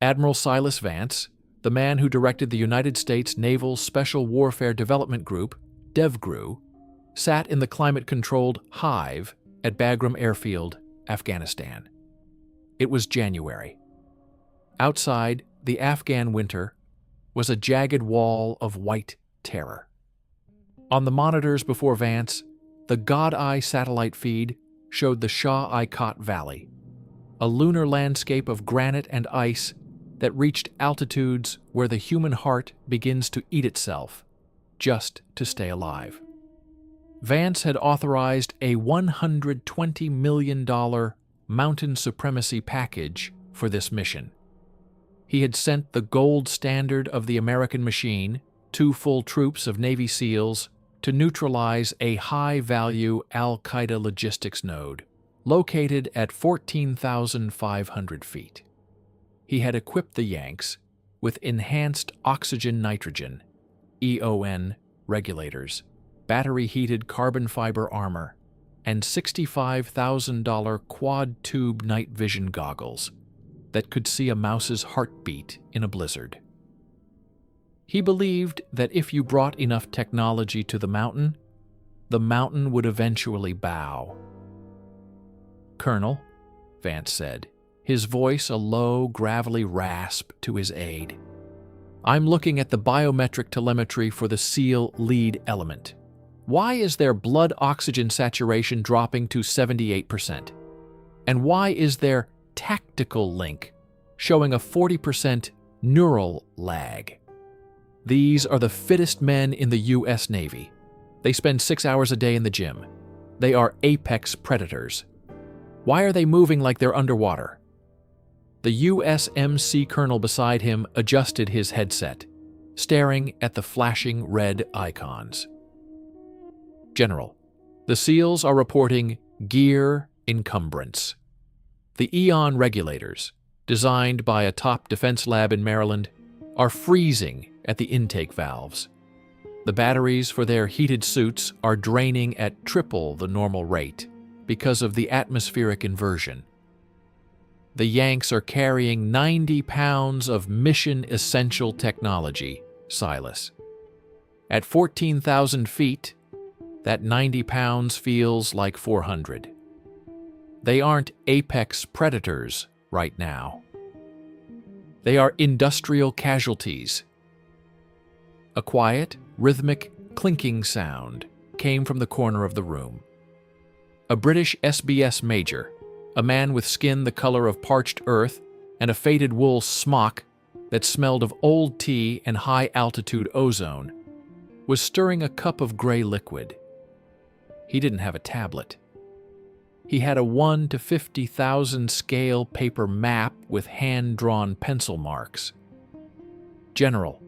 Admiral Silas Vance, the man who directed the United States Naval Special Warfare Development Group, DEVGRU, sat in the climate-controlled Hive at Bagram Airfield, Afghanistan. It was January. Outside, the Afghan winter was a jagged wall of white terror. On the monitors before Vance, the God-Eye satellite feed showed the Shah-i-Kot Valley, a lunar landscape of granite and ice that reached altitudes where the human heart begins to eat itself just to stay alive. Vance had authorized a $120 million mountain supremacy package for this mission. He had sent the gold standard of the American machine, 2 full troops of Navy SEALs, to neutralize a high-value Al-Qaeda logistics node located at 14,500 feet. He had equipped the Yanks with enhanced oxygen-nitrogen (EON) regulators, battery-heated carbon fiber armor, and $65,000 quad-tube night vision goggles that could see a mouse's heartbeat in a blizzard. He believed that if you brought enough technology to the mountain would eventually bow. "Colonel," Vance said, his voice a low, gravelly rasp to his aide, "I'm looking at the biometric telemetry for the SEAL lead element. Why is their blood oxygen saturation dropping to 78%? And why is their tactical link showing a 40% neural lag? These are the fittest men in the U.S. Navy. They spend 6 hours a day in the gym. They are apex predators. Why are they moving like they're underwater?" The USMC colonel beside him adjusted his headset, staring at the flashing red icons. "General, the SEALs are reporting gear encumbrance. The EON regulators, designed by a top defense lab in Maryland, are freezing at the intake valves. The batteries for their heated suits are draining at triple the normal rate because of the atmospheric inversion. The Yanks are carrying 90 pounds of mission-essential technology, Silas. At 14,000 feet, that 90 pounds feels like 400. They aren't apex predators right now. They are industrial casualties." A quiet, rhythmic, clinking sound came from the corner of the room. A British SBS major, a man with skin the color of parched earth and a faded wool smock that smelled of old tea and high-altitude ozone, was stirring a cup of gray liquid. He didn't have a tablet. He had a 1 to 50,000 scale paper map with hand-drawn pencil marks. "General,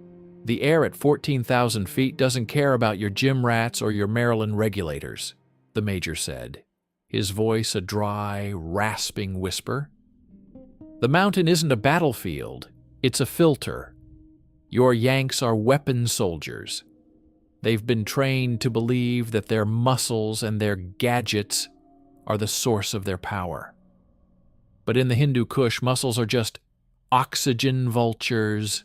the air at 14,000 feet doesn't care about your gym rats or your Maryland regulators," the major said, his voice a dry, rasping whisper. "The mountain isn't a battlefield, it's a filter. Your Yanks are weapon soldiers. They've been trained to believe that their muscles and their gadgets are the source of their power. But in the Hindu Kush, muscles are just oxygen vultures.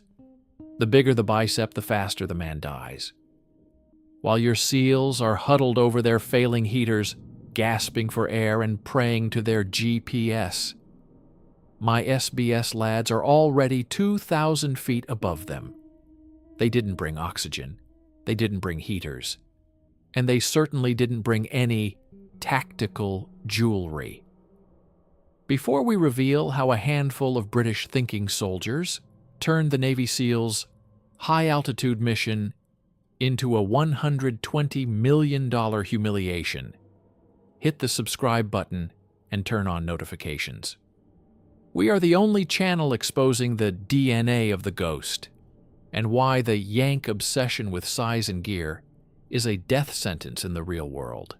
The bigger the bicep, the faster the man dies. While your SEALs are huddled over their failing heaters, gasping for air and praying to their GPS, my SBS lads are already 2,000 feet above them. They didn't bring oxygen. They didn't bring heaters. And they certainly didn't bring any tactical jewelry. Before we reveal how a handful of British thinking soldiers turned the Navy SEALs' high-altitude mission into a $120 million humiliation, hit the subscribe button and turn on notifications. We are the only channel exposing the DNA of the ghost and why the Yank obsession with size and gear is a death sentence in the real world.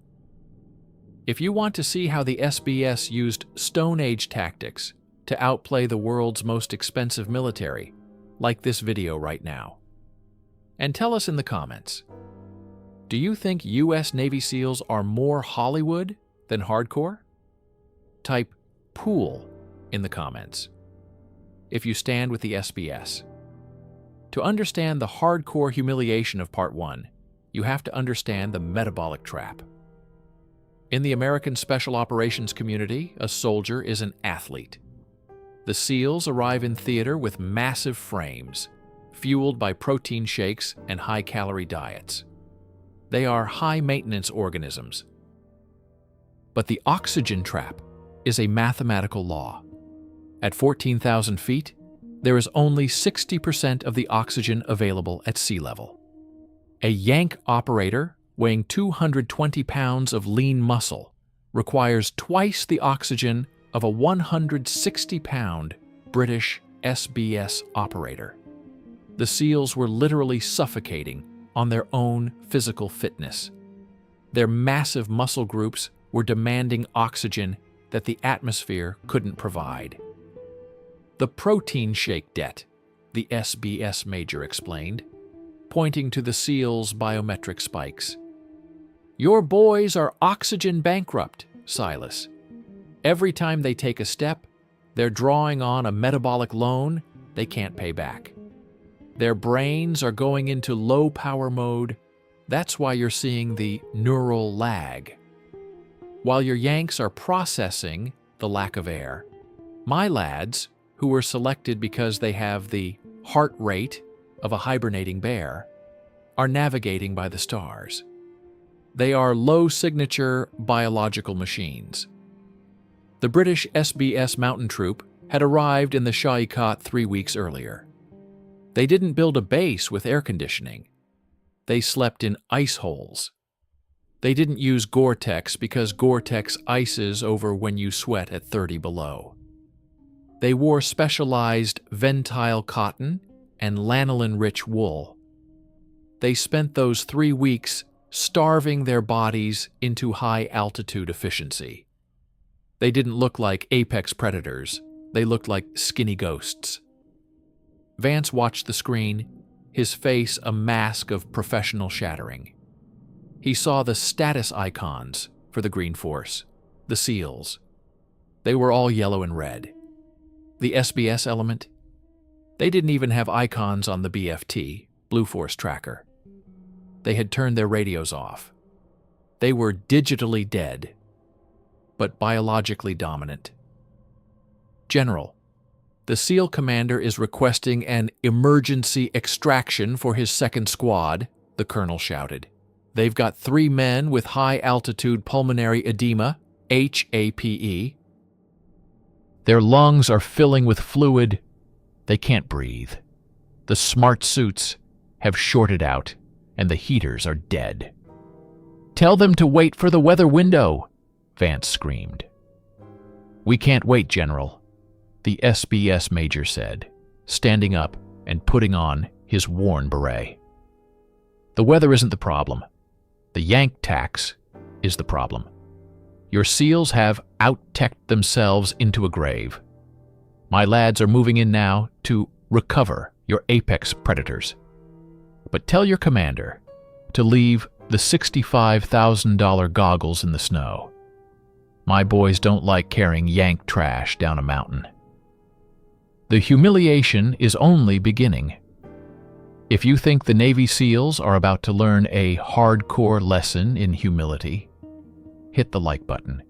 If you want to see how the SBS used Stone Age tactics to outplay the world's most expensive military, like this video right now. And tell us in the comments, do you think U.S. Navy SEALs are more Hollywood than hardcore? Type "pool" in the comments. if you stand with the SBS. To understand the hardcore humiliation of Part 1, you have to understand the metabolic trap. In the American Special Operations community, a soldier is an athlete. The SEALs arrive in theater with massive frames, fueled by protein shakes and high-calorie diets. They are high-maintenance organisms. But the oxygen trap is a mathematical law. At 14,000 feet, there is only 60% of the oxygen available at sea level. A Yank operator weighing 220 pounds of lean muscle requires twice the oxygen of a 160-pound British SBS operator. The SEALs were literally suffocating on their own physical fitness. Their massive muscle groups were demanding oxygen that the atmosphere couldn't provide. The protein shake debt, the SBS major explained, pointing to the SEALs' biometric spikes. Your boys are oxygen bankrupt, Silas. Every time they take a step, they're drawing on a metabolic loan they can't pay back. Their brains are going into low-power mode. That's why you're seeing the neural lag. While your Yanks are processing the lack of air, my lads, who were selected because they have the heart rate of a hibernating bear, are navigating by the stars. They are low-signature biological machines. The British SBS Mountain Troop had arrived in the Shah-i-Kot 3 weeks earlier. They didn't build a base with air conditioning. They slept in ice holes. They didn't use Gore-Tex because Gore-Tex ices over when you sweat at 30 below. They wore specialized ventile cotton and lanolin-rich wool. They spent those 3 weeks starving their bodies into high-altitude efficiency. They didn't look like apex predators. They looked like skinny ghosts. Vance watched the screen, his face a mask of professional shattering. He saw the status icons for the Green Force, the SEALs. They were all yellow and red. The SBS element? They didn't even have icons on the BFT, Blue Force tracker. They had turned their radios off. They were digitally dead, but biologically dominant. General, the SEAL commander is requesting an emergency extraction for his second squad, the colonel shouted. They've got 3 men with high-altitude pulmonary edema, HAPE. Their lungs are filling with fluid. They can't breathe. The smart suits have shorted out, and the heaters are dead. Tell them to wait for the weather window, Vance screamed. We can't wait, General, the SBS major said, standing up and putting on his worn beret. The weather isn't the problem. The Yank Tax is the problem. Your SEALs have out-teched themselves into a grave. My lads are moving in now to recover your apex predators. But tell your commander to leave the $65,000 goggles in the snow. My boys don't like carrying Yank trash down a mountain. The humiliation is only beginning. If you think the Navy SEALs are about to learn a hardcore lesson in humility, hit the like button.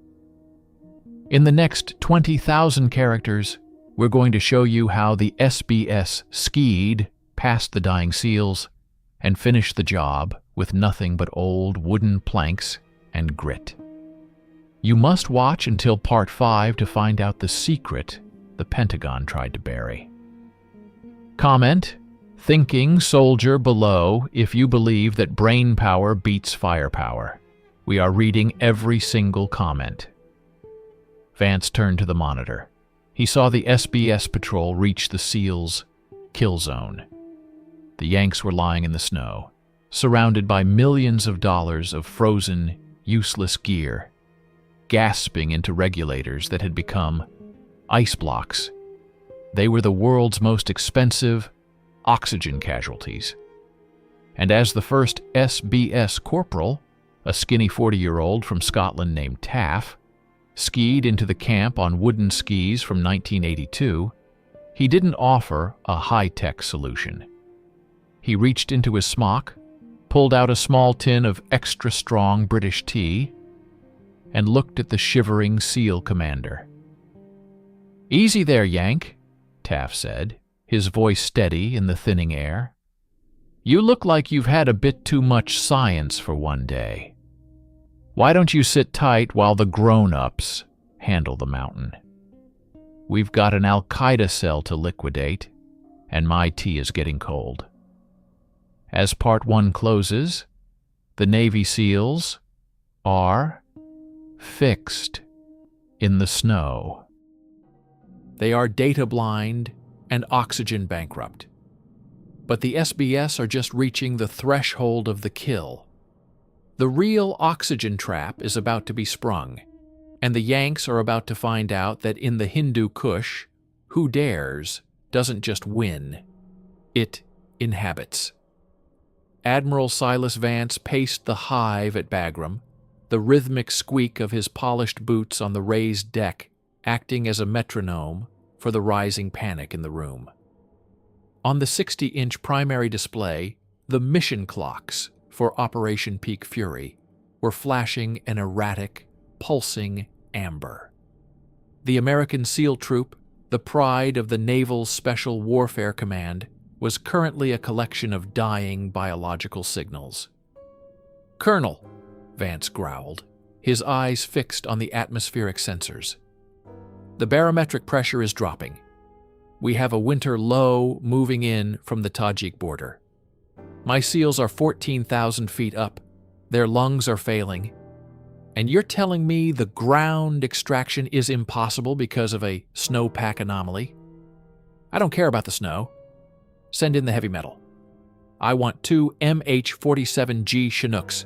In the next 20,000 characters, we're going to show you how the SBS skied past the dying SEALs and finished the job with nothing but old wooden planks and grit. You must watch until Part 5 to find out the secret the Pentagon tried to bury. Comment, thinking soldier below, if you believe that brain power beats firepower. We are reading every single comment. Vance turned to the monitor. He saw the SBS patrol reach the SEALs' kill zone. The Yanks were lying in the snow, surrounded by millions of dollars of frozen, useless gear, gasping into regulators that had become ice blocks. They were the world's most expensive oxygen casualties. And as the first SBS corporal, a skinny 40-year-old from Scotland named Taff, skied into the camp on wooden skis from 1982, He didn't offer a high-tech solution. He reached into his smock, pulled out a small tin of extra-strong British tea, and looked at the shivering SEAL commander. "Easy there, Yank," Taft said, his voice steady in the thinning air. "You look like you've had a bit too much science for one day. Why don't you sit tight while the grown-ups handle the mountain? We've got an Al-Qaeda cell to liquidate, and my tea is getting cold." As Part 1 closes, the Navy SEALs are fixed in the snow. They are data blind and oxygen bankrupt. But the SBS are just reaching the threshold of the kill. The real oxygen trap is about to be sprung, and the Yanks are about to find out that in the Hindu Kush, who dares doesn't just win, it inhabits. Admiral Silas Vance paced the hive at Bagram, the rhythmic squeak of his polished boots on the raised deck acting as a metronome for the rising panic in the room. On the 60-inch primary display, the mission clocks for Operation Peak Fury were flashing an erratic, pulsing amber. The American SEAL Troop, the pride of the Naval Special Warfare Command, was currently a collection of dying biological signals. "Colonel," Vance growled, his eyes fixed on the atmospheric sensors. "The barometric pressure is dropping. We have a winter low moving in from the Tajik border. My SEALs are 14,000 feet up. Their lungs are failing. And you're telling me the ground extraction is impossible because of a snowpack anomaly? I don't care about the snow. Send in the heavy metal. I want 2 MH-47G Chinooks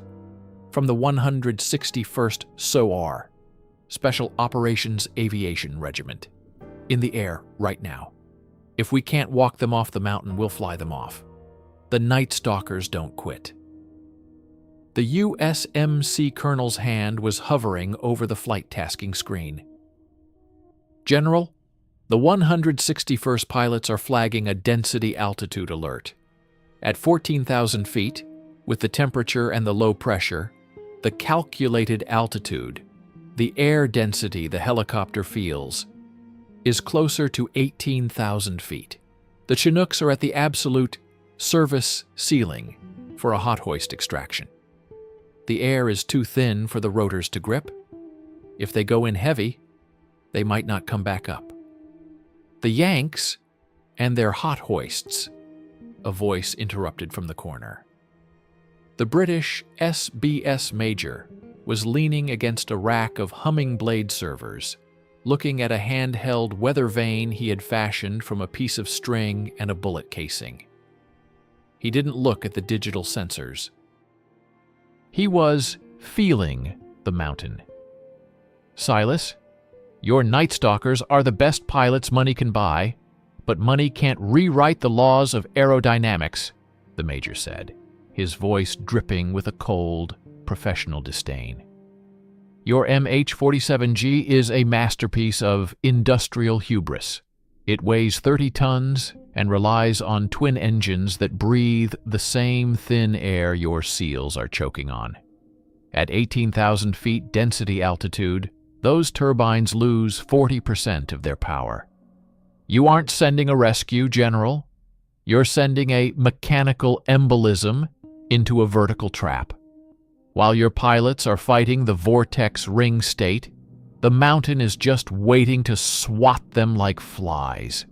from the 161st SOAR, Special Operations Aviation Regiment, in the air right now. If we can't walk them off the mountain, we'll fly them off. The Night Stalkers don't quit." The USMC colonel's hand was hovering over the flight tasking screen. "General, the 161st pilots are flagging a density altitude alert. At 14,000 feet, with the temperature and the low pressure, the calculated altitude, the air density the helicopter feels, is closer to 18,000 feet. The Chinooks are at the absolute service ceiling for a hot hoist extraction. The air is too thin for the rotors to grip. If they go in heavy, they might not come back up. The Yanks and their hot hoists," a voice interrupted from the corner. The British SBS Major was leaning against a rack of humming blade servers, looking at a handheld weather vane he had fashioned from a piece of string and a bullet casing. He didn't look at the digital sensors. He was feeling the mountain. "Silas, your Night Stalkers are the best pilots money can buy, but money can't rewrite the laws of aerodynamics," the Major said, his voice dripping with a cold, professional disdain. "Your MH-47G is a masterpiece of industrial hubris. It weighs 30 tons and relies on twin engines that breathe the same thin air your SEALs are choking on. At 18,000 feet density altitude, those turbines lose 40% of their power. You aren't sending a rescue, General. You're sending a mechanical embolism into a vertical trap. While your pilots are fighting the vortex ring state, the mountain is just waiting to swat them like flies.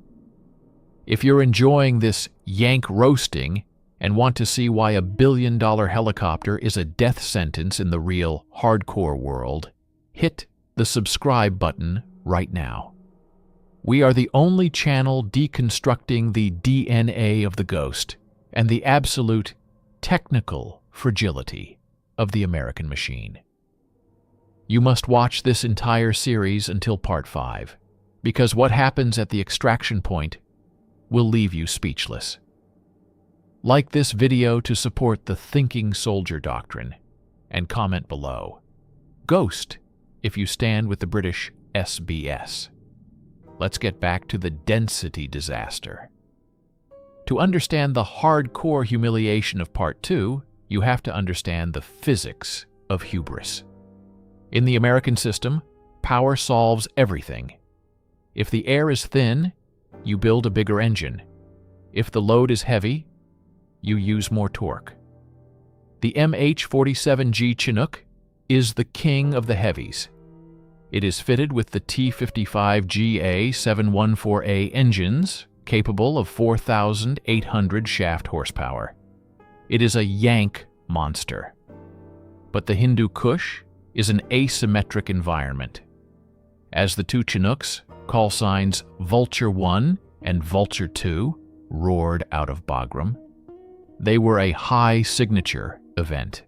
If you're enjoying this Yank roasting and want to see why a billion-dollar helicopter is a death sentence in the real hardcore world, hit the subscribe button right now. We are the only channel deconstructing the DNA of the ghost and the absolute technical fragility of the American machine. You must watch this entire series until Part 5, because what happens at the extraction point will leave you speechless. Like this video to support the thinking soldier doctrine, and comment below. Ghost if you stand with the British SBS. let's get back to the density disaster. To understand the hardcore humiliation of Part 2, you have to understand the physics of hubris. In the American system, power solves everything. If the air is thin, you build a bigger engine. If the load is heavy, you use more torque. The MH-47G Chinook is the king of the heavies. It is fitted with the T-55GA-714A engines, capable of 4,800 shaft horsepower. It is a Yank monster. But the Hindu Kush is an asymmetric environment. As the two Chinooks, call signs Vulture 1 and Vulture 2, roared out of Bagram, they were a high-signature event.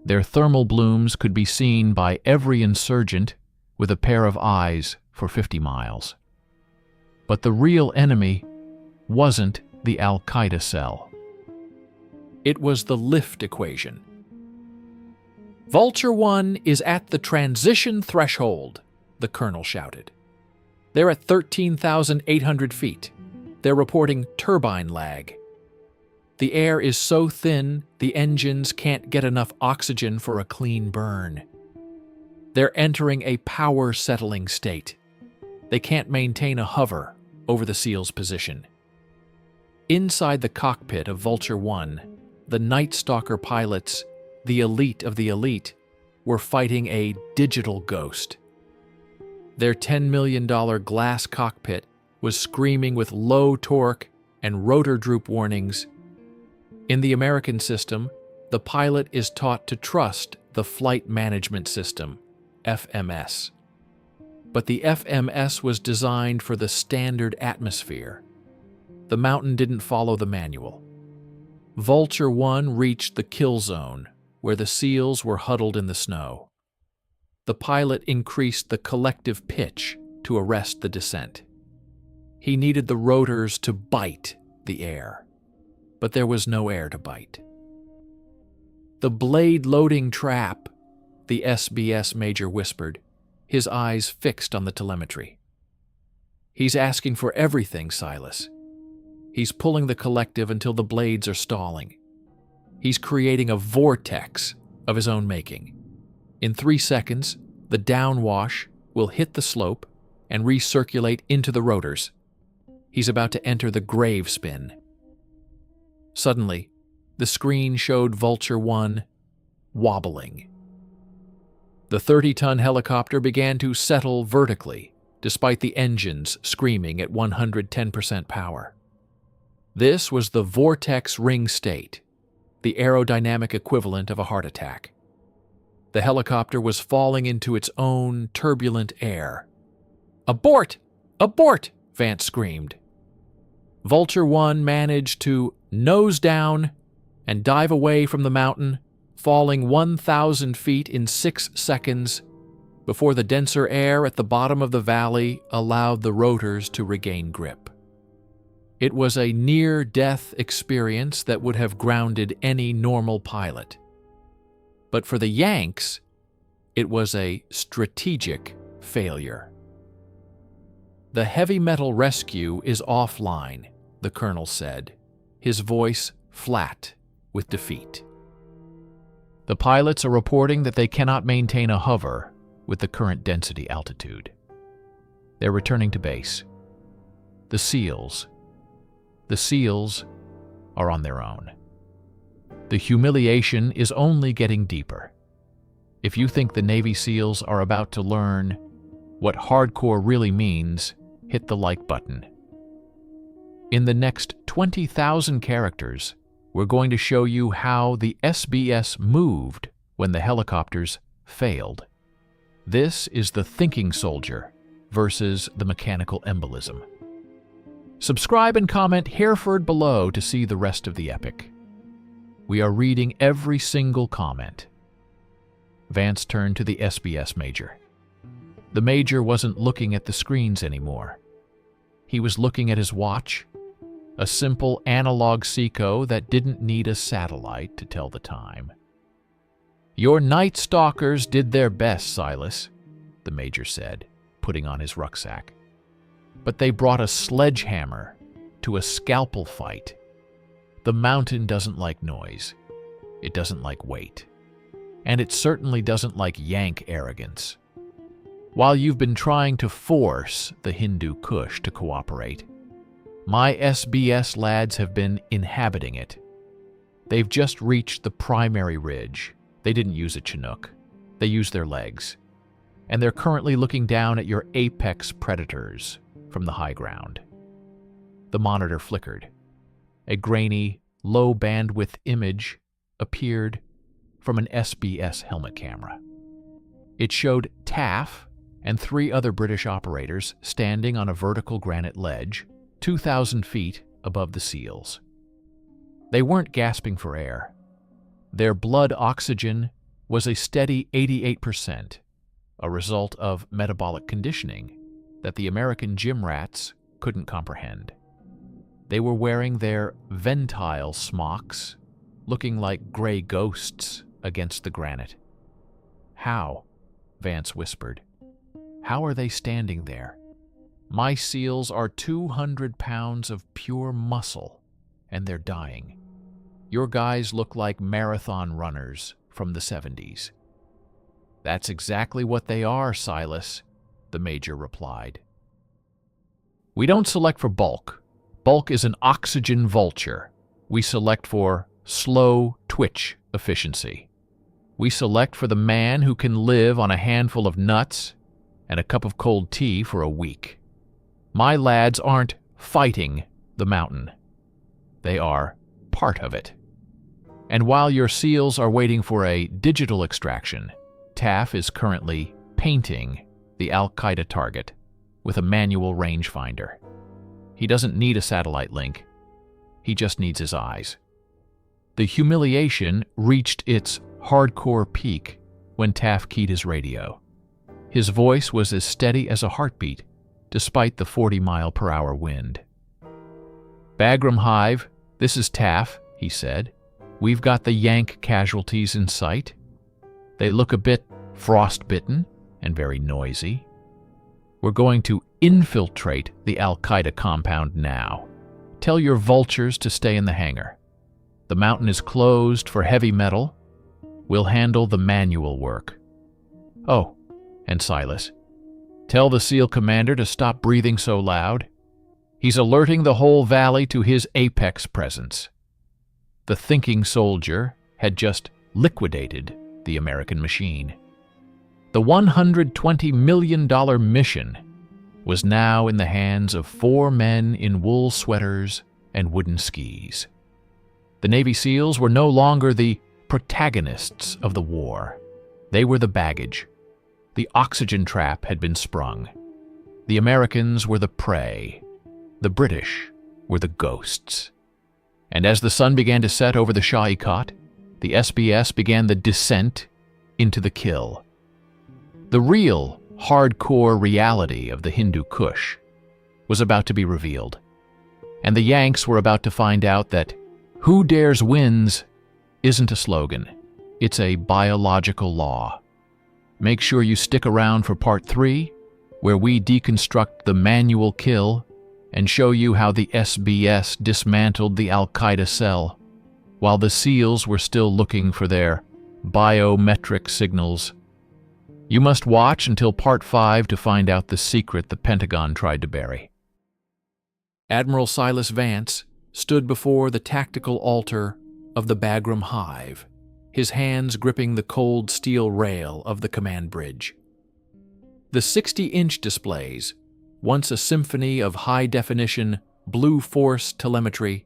Their thermal blooms could be seen by every insurgent with a pair of eyes for 50 miles. But the real enemy wasn't the Al-Qaeda cell. It was the lift equation. "Vulture 1 is at the transition threshold," the colonel shouted. "They're at 13,800 feet. They're reporting turbine lag. The air is so thin, the engines can't get enough oxygen for a clean burn. They're entering a power-settling state. They can't maintain a hover over the SEAL's position." Inside the cockpit of Vulture 1, the Night Stalker pilots, the elite of the elite, were fighting a digital ghost. Their $10 million glass cockpit was screaming with low torque and rotor droop warnings. In the American system, the pilot is taught to trust the Flight Management System, FMS. But the FMS was designed for the standard atmosphere. The mountain didn't follow the manual. Vulture 1 reached the kill zone, where the SEALs were huddled in the snow. The pilot increased the collective pitch to arrest the descent. He needed the rotors to bite the air, but there was no air to bite. "The blade-loading trap," the SBS major whispered, his eyes fixed on the telemetry. "He's asking for everything, Silas. He's pulling the collective until the blades are stalling. He's creating a vortex of his own making. In 3 seconds, the downwash will hit the slope and recirculate into the rotors. He's about to enter the grave spin." Suddenly, the screen showed Vulture 1 wobbling. The 30-ton helicopter began to settle vertically, despite the engines screaming at 110% power. This was the vortex ring state, the aerodynamic equivalent of a heart attack. The helicopter was falling into its own turbulent air. "Abort! Abort!" Vance screamed. Vulture 1 managed to nose down and dive away from the mountain, falling 1,000 feet in 6 seconds before the denser air at the bottom of the valley allowed the rotors to regain grip. It was a near-death experience that would have grounded any normal pilot. But for the Yanks, it was a strategic failure. "The heavy metal rescue is offline," the colonel said, his voice flat with defeat. "The pilots are reporting that they cannot maintain a hover with the current density altitude. They're returning to base. The SEALs are on their own. The humiliation is only getting deeper. If you think the Navy SEALs are about to learn what hardcore really means, hit the like button. In the next 20,000 characters, we're going to show you how the SBS moved when the helicopters failed. This is the thinking soldier versus the mechanical embolism. Subscribe and comment Hereford below to see the rest of the epic. We are reading every single comment." Vance turned to the SBS major. The major wasn't looking at the screens anymore. He was looking at his watch, a simple analog Seiko that didn't need a satellite to tell the time. "Your Night Stalkers did their best, Silas," the major said, putting on his rucksack. but they brought a sledgehammer to a scalpel fight. The mountain doesn't like noise. It doesn't like weight. And it certainly doesn't like Yank arrogance. While you've been trying to force the Hindu Kush to cooperate, my SBS lads have been inhabiting it. They've just reached the primary ridge. They didn't use a Chinook. They used their legs. And they're currently looking down at your apex predators from the high ground. The monitor flickered. A grainy, low-bandwidth image appeared from an SBS helmet camera. It showed Taff and 3 other British operators standing on a vertical granite ledge 2,000 feet above the SEALs. They weren't gasping for air. Their blood oxygen was a steady 88%, a result of metabolic conditioning that the American gym rats couldn't comprehend. They were wearing their ventile smocks, looking like gray ghosts against the granite. "How?" Vance whispered. "How are they standing there? My SEALs are 200 pounds of pure muscle, and they're dying. Your guys look like marathon runners from the 70s. "That's exactly what they are, Silas," the major replied. "We don't select for bulk. Bulk is an oxygen vulture. We select for slow twitch efficiency. We select for the man who can live on a handful of nuts and a cup of cold tea for a week. My lads aren't fighting the mountain. They are part of it. And while your SEALs are waiting for a digital extraction, Taff is currently painting the Al-Qaeda target with a manual rangefinder. He doesn't need a satellite link. He just needs his eyes." The humiliation reached its hardcore peak when Taff keyed his radio. His voice was as steady as a heartbeat, despite the 40-mile-per-hour wind. "Bagram Hive, this is Taff," he said. "We've got the Yank casualties in sight. They look a bit frostbitten and very noisy. We're going to infiltrate the Al-Qaeda compound now. Tell your vultures to stay in the hangar. The mountain is closed for heavy metal. We'll handle the manual work. Oh, and Silas, tell the SEAL commander to stop breathing so loud. He's alerting the whole valley to his apex presence." The thinking soldier had just liquidated the American machine. The $120 million mission was now in the hands of 4 men in wool sweaters and wooden skis. The Navy SEALs were no longer the protagonists of the war. They were the baggage. The oxygen trap had been sprung. The Americans were the prey. The British were the ghosts. And as the sun began to set over the Shah-i-Kot, the SBS began the descent into the kill. The real, hardcore reality of the Hindu Kush was about to be revealed. And the Yanks were about to find out that "Who dares wins" isn't a slogan. It's a biological law. Make sure you stick around for Part 3, where we deconstruct the manual kill and show you how the SBS dismantled the Al-Qaeda cell, while the SEALs were still looking for their biometric signals. You must watch until Part 5 to find out the secret the Pentagon tried to bury. Admiral Silas Vance stood before the tactical altar of the Bagram Hive, his hands gripping the cold steel rail of the command bridge. The 60-inch displays, once a symphony of high-definition Blue Force telemetry,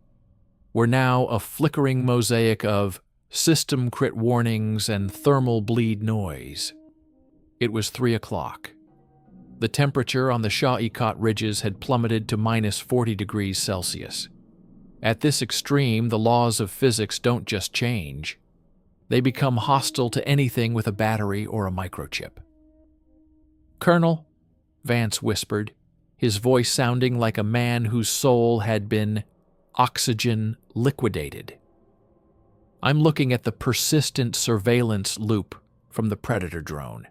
were now a flickering mosaic of system crit warnings and thermal bleed noise. It was 3 o'clock. The temperature on the Shah-i-Kot ridges had plummeted to minus 40 degrees Celsius. At this extreme, the laws of physics don't just change. They become hostile to anything with a battery or a microchip. "Colonel," Vance whispered, his voice sounding like a man whose soul had been oxygen liquidated. "I'm looking at the persistent surveillance loop from the Predator drone.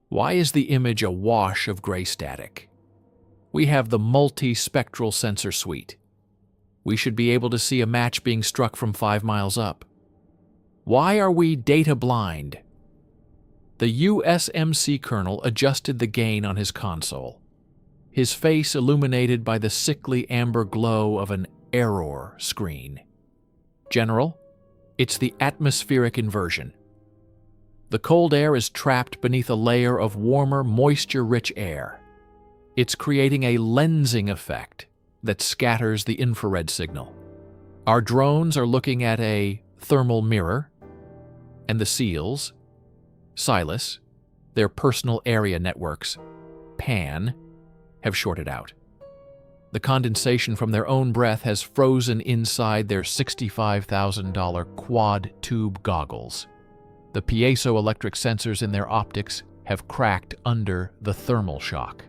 Why is the image a wash of gray static? we have the multi-spectral sensor suite. We should be able to see a match being struck from 5 miles up. Why are we data blind? The USMC colonel adjusted the gain on his console, his face illuminated by the sickly amber glow of an error screen. General, it's the atmospheric inversion. The cold air is trapped beneath a layer of warmer, moisture-rich air. It's creating a lensing effect that scatters the infrared signal. Our drones are looking at a thermal mirror, and the SEALs, Silas, their personal area networks, PAN, have shorted out. The condensation from their own breath has frozen inside their $65,000 quad-tube goggles. The piezoelectric sensors in their optics have cracked under the thermal shock.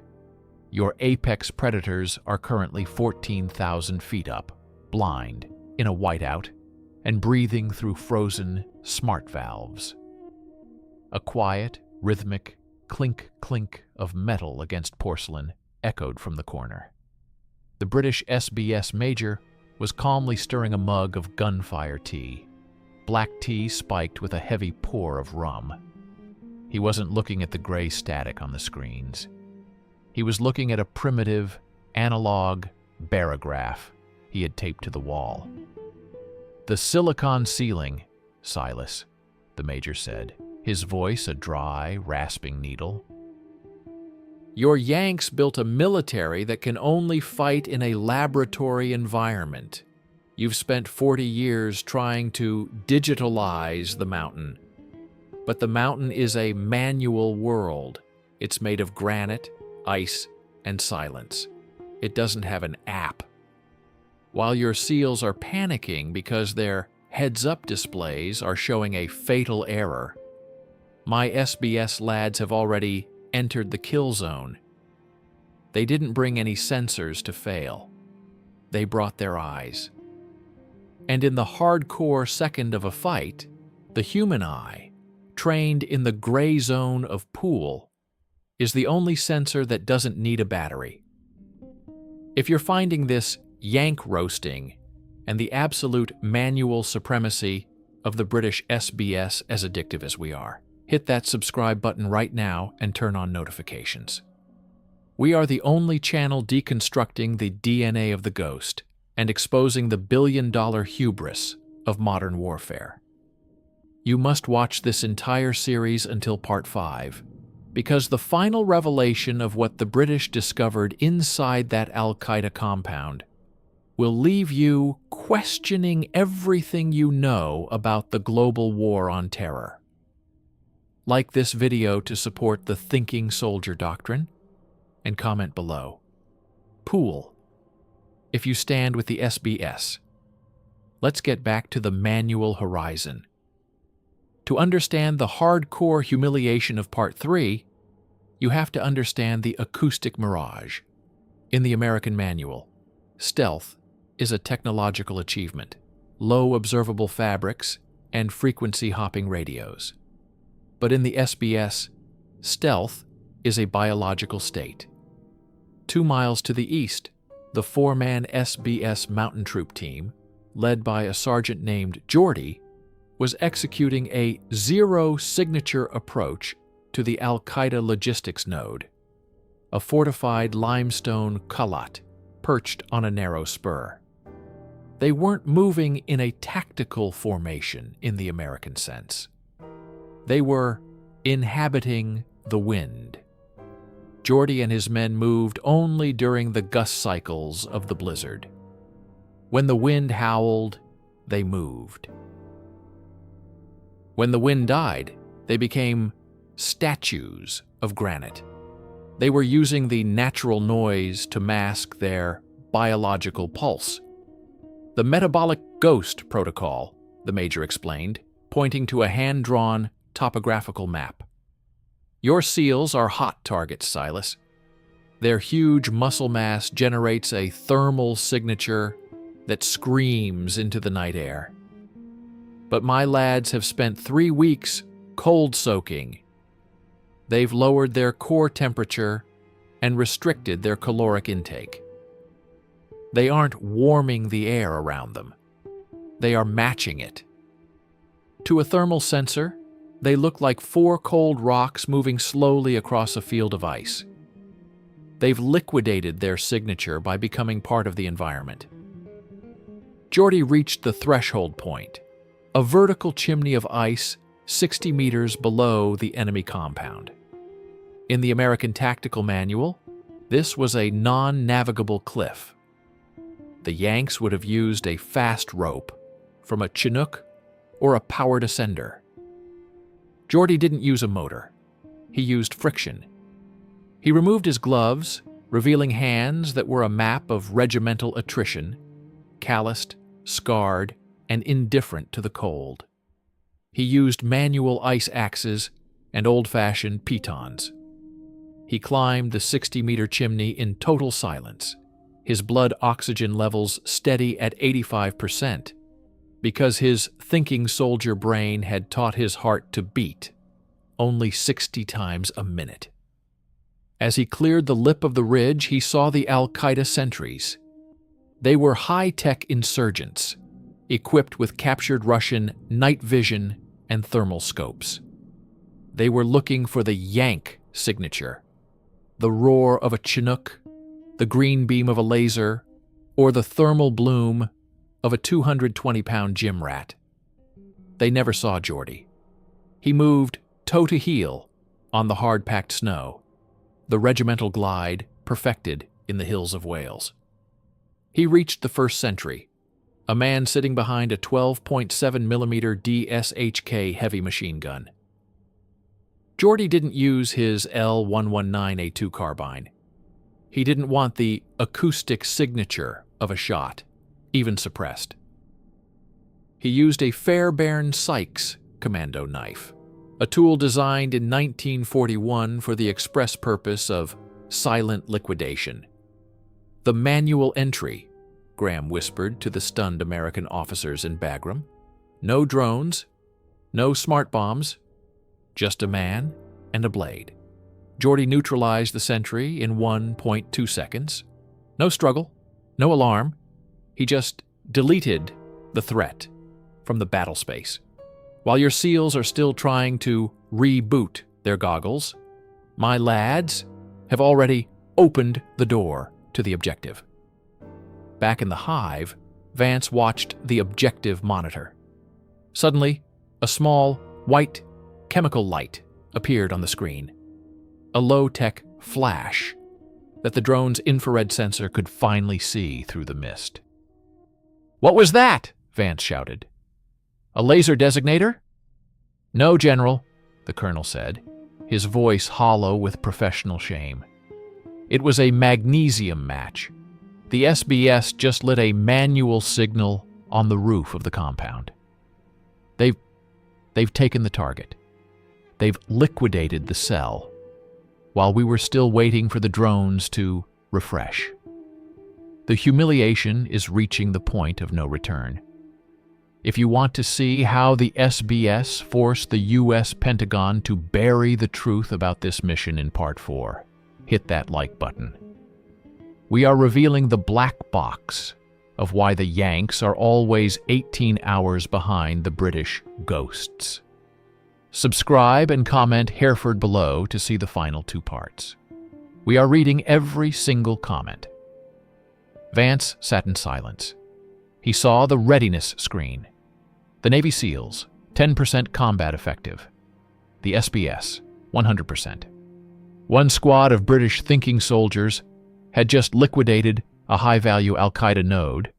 Your apex predators are currently 14,000 feet up, blind, in a whiteout, and breathing through frozen smart valves. A quiet, rhythmic clink-clink of metal against porcelain echoed from the corner. The British SBS major was calmly stirring a mug of gunfire tea, black tea spiked with a heavy pour of rum. He wasn't looking at the gray static on the screens. He was looking at a primitive, analog barograph he had taped to the wall. "The silicon ceiling, Silas," the major said, his voice a dry, rasping needle. "Your Yanks built a military that can only fight in a laboratory environment. You've spent 40 years trying to digitalize the mountain. But the mountain is a manual world. It's made of granite, ice, and silence. It doesn't have an app. While your SEALs are panicking because their heads-up displays are showing a fatal error, my SBS lads have already entered the kill zone. They didn't bring any sensors to fail. They brought their eyes. And in the hardcore second of a fight, the human eye, trained in the gray zone of pool, is the only sensor that doesn't need a battery. If you're finding this Yank roasting and the absolute manual supremacy of the British SBS as addictive as we are, hit that subscribe button right now and turn on notifications. We are the only channel deconstructing the DNA of the ghost and exposing the billion-dollar hubris of modern warfare. You must watch this entire series until Part 5, because the final revelation of what the British discovered inside that Al-Qaeda compound will leave you questioning everything you know about the global war on terror. Like this video to support the thinking soldier doctrine, and comment below. Pool, if you stand with the SBS. Let's get back to the manual horizon. To understand the hardcore humiliation of Part 3, you have to understand the acoustic mirage. In the American manual, stealth is a technological achievement, low observable fabrics, and frequency-hopping radios. But in the SBS, stealth is a biological state. 2 miles to the east, the 4-man SBS Mountain Troop team, led by a sergeant named Geordie, was executing a zero-signature approach to the Al-Qaeda logistics node, a fortified limestone qalat perched on a narrow spur. They weren't moving in a tactical formation in the American sense. They were inhabiting the wind. Geordie and his men moved only during the gust cycles of the blizzard. When the wind howled, they moved. When the wind died, they became statues of granite. They were using the natural noise to mask their biological pulse. The metabolic ghost protocol, the major explained, pointing to a hand-drawn topographical map. Your SEALs are hot targets, Silas. Their huge muscle mass generates a thermal signature that screams into the night air. But my lads have spent 3 weeks cold soaking. They've lowered their core temperature and restricted their caloric intake. They aren't warming the air around them. They are matching it. To a thermal sensor, they look like 4 cold rocks moving slowly across a field of ice. They've liquidated their signature by becoming part of the environment. Geordie reached the threshold point, a vertical chimney of ice 60 meters below the enemy compound. In the American Tactical Manual, this was a non-navigable cliff. The Yanks would have used a fast rope from a Chinook or a powered ascender. Geordie didn't use a motor. He used friction. He removed his gloves, revealing hands that were a map of regimental attrition, calloused, scarred, and indifferent to the cold. He used manual ice axes and old-fashioned pitons. He climbed the 60-meter chimney in total silence, his blood oxygen levels steady at 85%, because his thinking soldier brain had taught his heart to beat only 60 times a minute. As he cleared the lip of the ridge, he saw the Al-Qaeda sentries. They were high-tech insurgents, equipped with captured Russian night vision and thermal scopes. They were looking for the Yank signature, the roar of a Chinook, the green beam of a laser, or the thermal bloom of a 220-pound gym rat. They never saw Geordie. He moved toe-to-heel on the hard-packed snow, the regimental glide perfected in the hills of Wales. He reached the first sentry, a man sitting behind a 12.7mm DSHK heavy machine gun. Geordie didn't use his L119A2 carbine. He didn't want the acoustic signature of a shot, even suppressed. He used a Fairbairn Sykes commando knife, a tool designed in 1941 for the express purpose of silent liquidation. The manual entry, Graham whispered to the stunned American officers in Bagram. No drones, no smart bombs, just a man and a blade. Geordie neutralized the sentry in 1.2 seconds. No struggle, no alarm. He just deleted the threat from the battle space. While your SEALs are still trying to reboot their goggles, my lads have already opened the door to the objective. Back in the hive, Vance watched the objective monitor. Suddenly, a small, white, chemical light appeared on the screen. A low-tech flash that the drone's infrared sensor could finally see through the mist. "What was that?" Vance shouted. "A laser designator?" "No, General," the colonel said, his voice hollow with professional shame. "It was a magnesium match. The SBS just lit a manual signal on the roof of the compound. They've taken the target. They've liquidated the cell, while we were still waiting for the drones to refresh. The humiliation is reaching the point of no return. If you want to see how the SBS forced the U.S. Pentagon to bury the truth about this mission in Part 4, hit that like button. We are revealing the black box of why the Yanks are always 18 hours behind the British ghosts. Subscribe and comment Hereford below to see the final 2 parts. We are reading every single comment. Vance sat in silence. He saw the readiness screen. The Navy SEALs, 10% combat effective. The SBS, 100%. One squad of British thinking soldiers had just liquidated a high-value Al-Qaeda node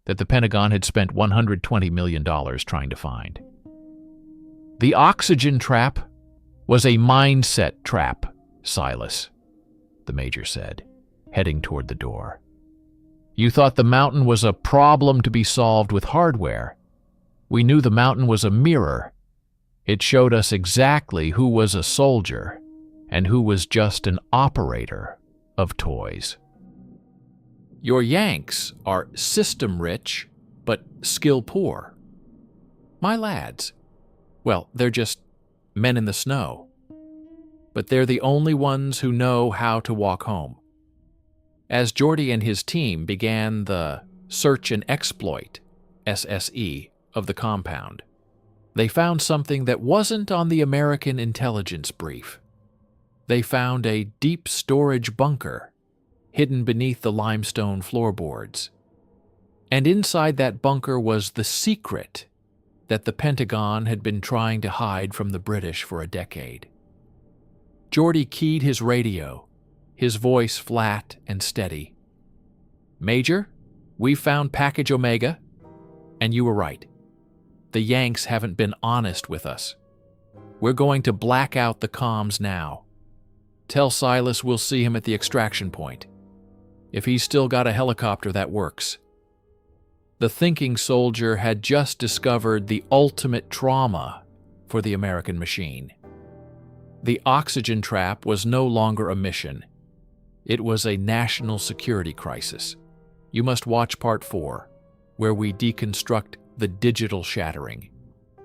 that the Pentagon had spent $120 million trying to find. The oxygen trap was a mindset trap, Silas, the major said, heading toward the door. You thought the mountain was a problem to be solved with hardware. We knew the mountain was a mirror. It showed us exactly who was a soldier and who was just an operator of toys. Your Yanks are system-rich, but skill-poor. My lads, well, they're just men in the snow. but they're the only ones who know how to walk home. As Geordie and his team began the search and exploit, SSE, of the compound, they found something that wasn't on the American intelligence brief. They found a deep storage bunker hidden beneath the limestone floorboards. And inside that bunker was the secret that the Pentagon had been trying to hide from the British for a decade. Geordie keyed his radio, his voice flat and steady. "Major, we found package Omega, and you were right. The Yanks haven't been honest with us. We're going to black out the comms now. Tell Silas we'll see him at the extraction point. If he's still got a helicopter, that works." The thinking soldier had just discovered the ultimate trauma for the American machine. The oxygen trap was no longer a mission. It was a national security crisis. You must watch Part 4, where we deconstruct the digital shattering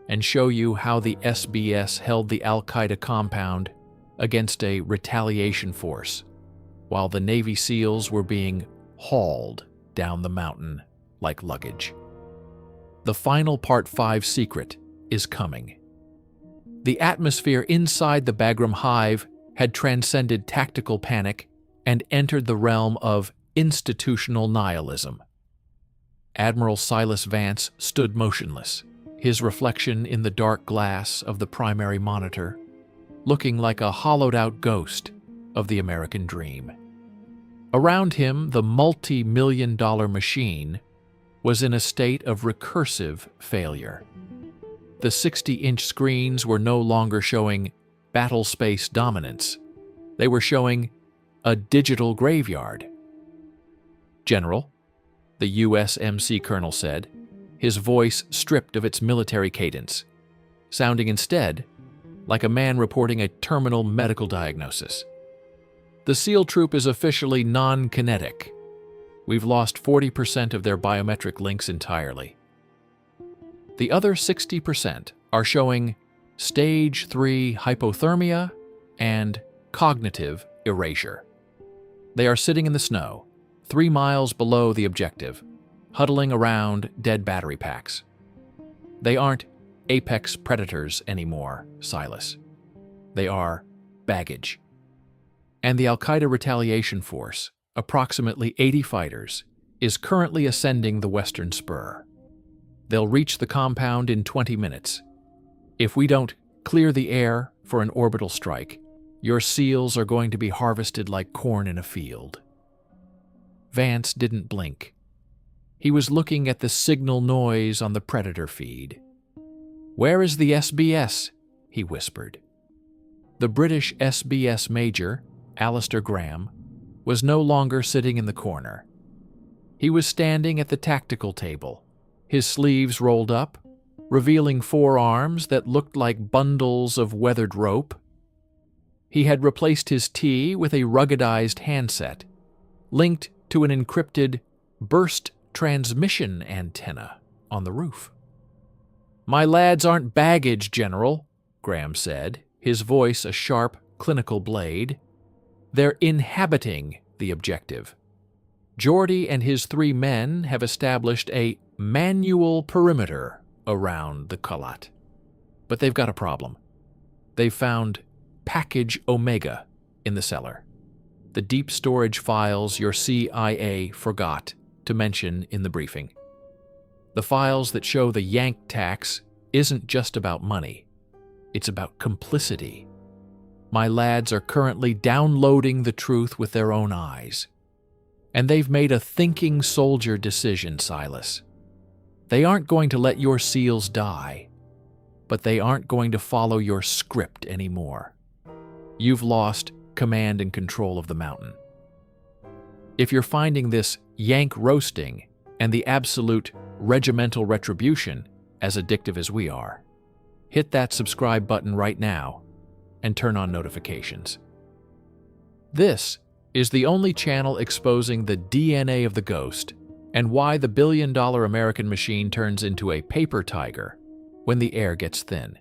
and show you how the SBS held the Al-Qaeda compound against a retaliation force, while the Navy SEALs were being hauled down the mountain like luggage. The final Part 5 secret is coming. The atmosphere inside the Bagram hive had transcended tactical panic and entered the realm of institutional nihilism. Admiral Silas Vance stood motionless, his reflection in the dark glass of the primary monitor, looking like a hollowed-out ghost of the American dream. Around him, the multi-million-dollar machine was in a state of recursive failure. The 60-inch screens were no longer showing battle space dominance. They were showing a digital graveyard. "General," the USMC colonel said, his voice stripped of its military cadence, sounding instead like a man reporting a terminal medical diagnosis. "The SEAL troop is officially non-kinetic. We've lost 40% of their biometric links entirely. The other 60% are showing Stage 3 hypothermia and cognitive erasure. They are sitting in the snow, 3 miles below the objective, huddling around dead battery packs. They aren't apex predators anymore, Silas. They are baggage. And the Al-Qaeda retaliation force, approximately 80 fighters, is currently ascending the western spur. They'll reach the compound in 20 minutes. If we don't clear the air for an orbital strike, your SEALs are going to be harvested like corn in a field." Vance didn't blink. He was looking at the signal noise on the Predator feed. "Where is the SBS?" he whispered. The British SBS Major, Alistair Graham, was no longer sitting in the corner. He was standing at the tactical table, his sleeves rolled up, revealing forearms that looked like bundles of weathered rope. He had replaced his T with a ruggedized handset, linked to an encrypted burst transmission antenna on the roof. "My lads aren't baggage, General," Graham said, his voice a sharp, clinical blade. "They're inhabiting the objective. Geordie and his 3 men have established a manual perimeter around the Qalat. But they've got a problem. They've found package Omega in the cellar, the deep storage files your CIA forgot to mention in the briefing. The files that show the Yank Tax isn't just about money. It's about complicity. My lads are currently downloading the truth with their own eyes. And they've made a thinking soldier decision, Silas. They aren't going to let your SEALs die, but they aren't going to follow your script anymore. You've lost command and control of the mountain. If you're finding this Yank roasting and the absolute regimental retribution as addictive as we are, hit that subscribe button right now and turn on notifications. This is the only channel exposing the DNA of the ghost and why the billion-dollar American machine turns into a paper tiger when the air gets thin.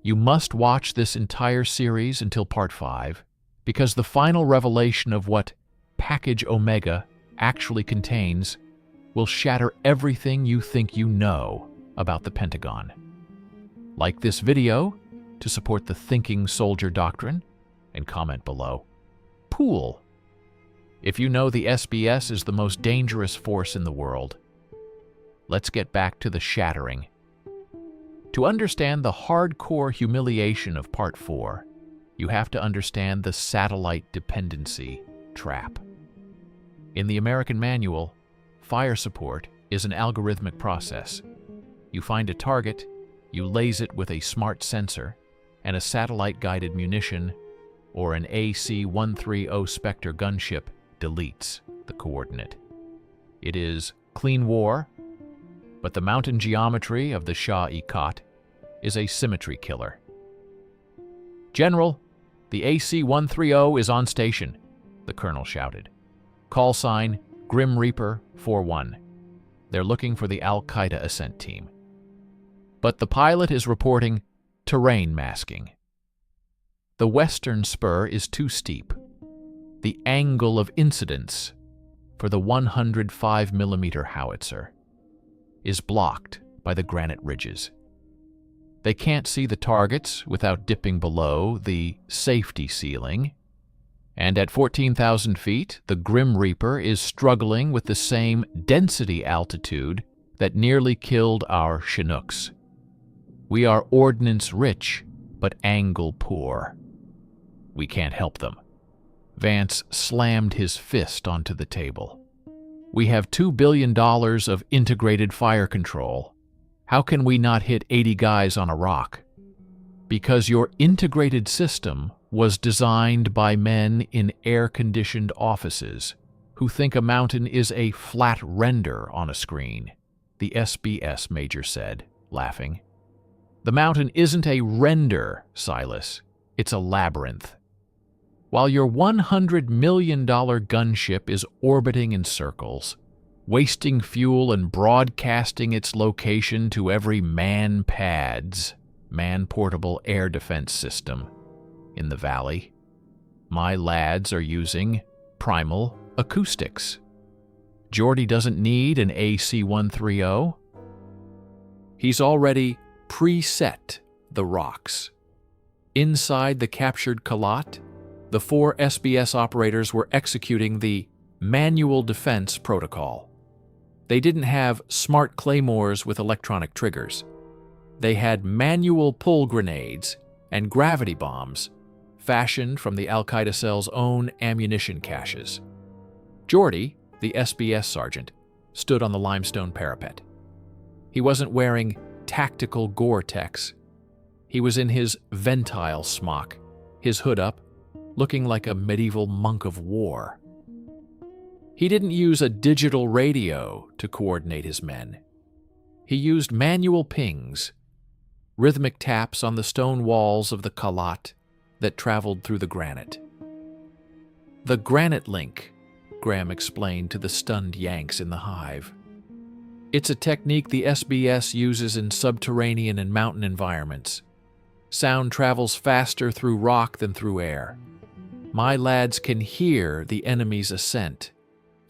You must watch this entire series until Part 5, because the final revelation of what Package Omega actually contains will shatter everything you think you know about the Pentagon. Like this video to support the thinking soldier doctrine, and comment below. Pool. If you know the SBS is the most dangerous force in the world, let's get back to the shattering. To understand the hardcore humiliation of Part 4, you have to understand the satellite dependency trap. In the American manual, fire support is an algorithmic process. You find a target, you laze it with a smart sensor, and a satellite-guided munition or an AC-130 Spectre gunship deletes the coordinate. It is clean war, but the mountain geometry of the Shah-i-Kot is a symmetry killer. "General, the AC-130 is on station," the colonel shouted. "Call sign Grim Reaper 4-1. They're looking for the Al-Qaeda ascent team." But the pilot is reporting terrain masking. The western spur is too steep. The angle of incidence for the 105mm howitzer is blocked by the granite ridges. They can't see the targets without dipping below the safety ceiling, and at 14,000 feet, the Grim Reaper is struggling with the same density altitude that nearly killed our Chinooks. We are ordnance-rich, but angle-poor. We can't help them. Vance slammed his fist onto the table. We have $2 billion of integrated fire control. How can we not hit 80 guys on a rock? Because your integrated system was designed by men in air-conditioned offices who think a mountain is a flat render on a screen, the SBS major said, laughing. The mountain isn't a render, Silas. It's a labyrinth. While your $100 million gunship is orbiting in circles, wasting fuel and broadcasting its location to every man-portable air defense system in the valley, my lads are using primal acoustics. Geordie doesn't need an AC-130. He's already preset the rocks. Inside the captured Kalat, the 4 SBS operators were executing the manual defense protocol. They didn't have smart claymores with electronic triggers. They had manual pull grenades and gravity bombs fashioned from the Al-Qaeda cell's own ammunition caches. Geordie, the SBS sergeant, stood on the limestone parapet. He wasn't wearing tactical Gore-Tex. He was in his ventile smock, his hood up, looking like a medieval monk of war. He didn't use a digital radio to coordinate his men. He used manual pings, rhythmic taps on the stone walls of the Kalat that traveled through the granite. "The granite link," Graham explained to the stunned Yanks in the hive. "It's a technique the SBS uses in subterranean and mountain environments. Sound travels faster through rock than through air. My lads can hear the enemy's ascent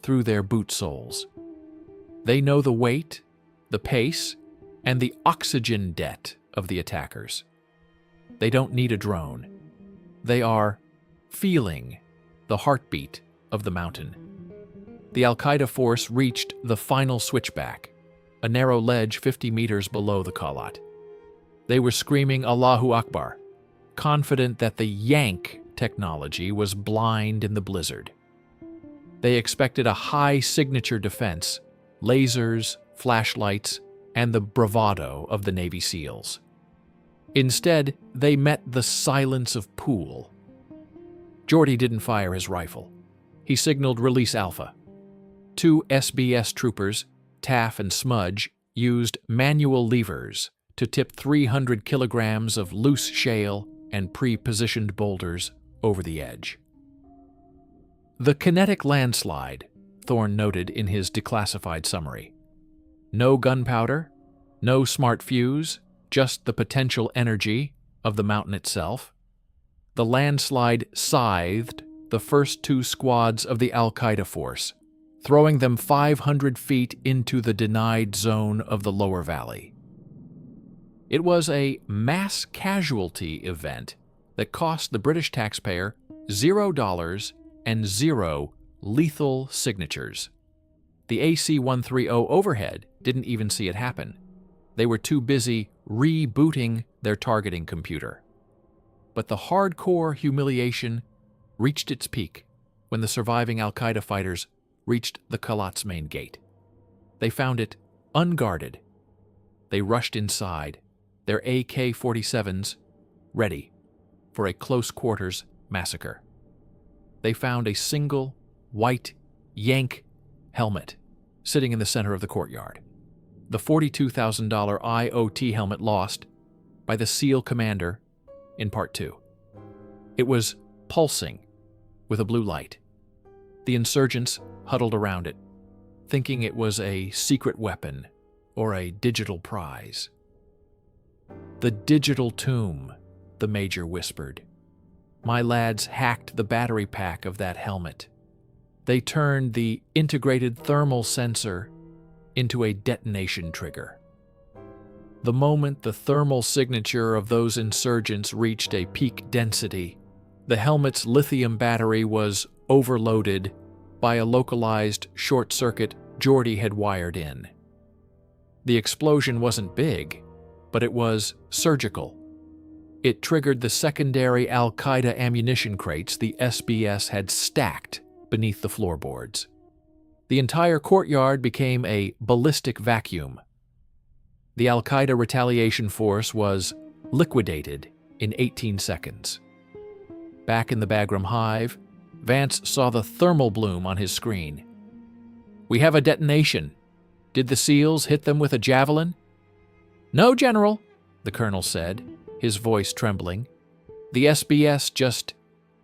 through their boot soles. They know the weight, the pace, and the oxygen debt of the attackers. They don't need a drone. They are feeling the heartbeat of the mountain." The Al-Qaeda force reached the final switchback, a narrow ledge 50 meters below the Kalat. They were screaming Allahu Akbar, confident that the Yank technology was blind in the blizzard. They expected a high-signature defense, lasers, flashlights, and the bravado of the Navy SEALs. Instead, they met the silence of Pool. Geordie didn't fire his rifle. He signaled release Alpha. 2 SBS troopers, Taff and Smudge, used manual levers to tip 300 kilograms of loose shale and pre-positioned boulders over the edge. "The kinetic landslide," Thorne noted in his declassified summary. "No gunpowder, no smart fuse, just the potential energy of the mountain itself. The landslide scythed the first two squads of the Al-Qaeda force, throwing them 500 feet into the denied zone of the lower valley. It was a mass casualty event that cost the British taxpayer $0 and 0 lethal signatures. The AC-130 overhead didn't even see it happen. They were too busy rebooting their targeting computer. But the hardcore humiliation reached its peak when the surviving Al-Qaeda fighters reached the Qalat's main gate. They found it unguarded. They rushed inside, their AK-47s ready for a close-quarters massacre. They found a single white Yank helmet sitting in the center of the courtyard. The $42,000 IOT helmet lost by the SEAL commander in Part 2. It was pulsing with a blue light. The insurgents huddled around it, thinking it was a secret weapon or a digital prize. "The digital tomb," the major whispered. "My lads hacked the battery pack of that helmet. They turned the integrated thermal sensor into a detonation trigger. The moment the thermal signature of those insurgents reached a peak density, the helmet's lithium battery was overloaded by a localized short circuit Geordie had wired in. The explosion wasn't big, but it was surgical. It triggered the secondary Al-Qaeda ammunition crates the SBS had stacked beneath the floorboards. The entire courtyard became a ballistic vacuum. The Al-Qaeda retaliation force was liquidated in 18 seconds. Back in the Bagram hive, Vance saw the thermal bloom on his screen. "We have a detonation. Did the SEALs hit them with a javelin?" "No, General," the colonel said, his voice trembling. "The SBS just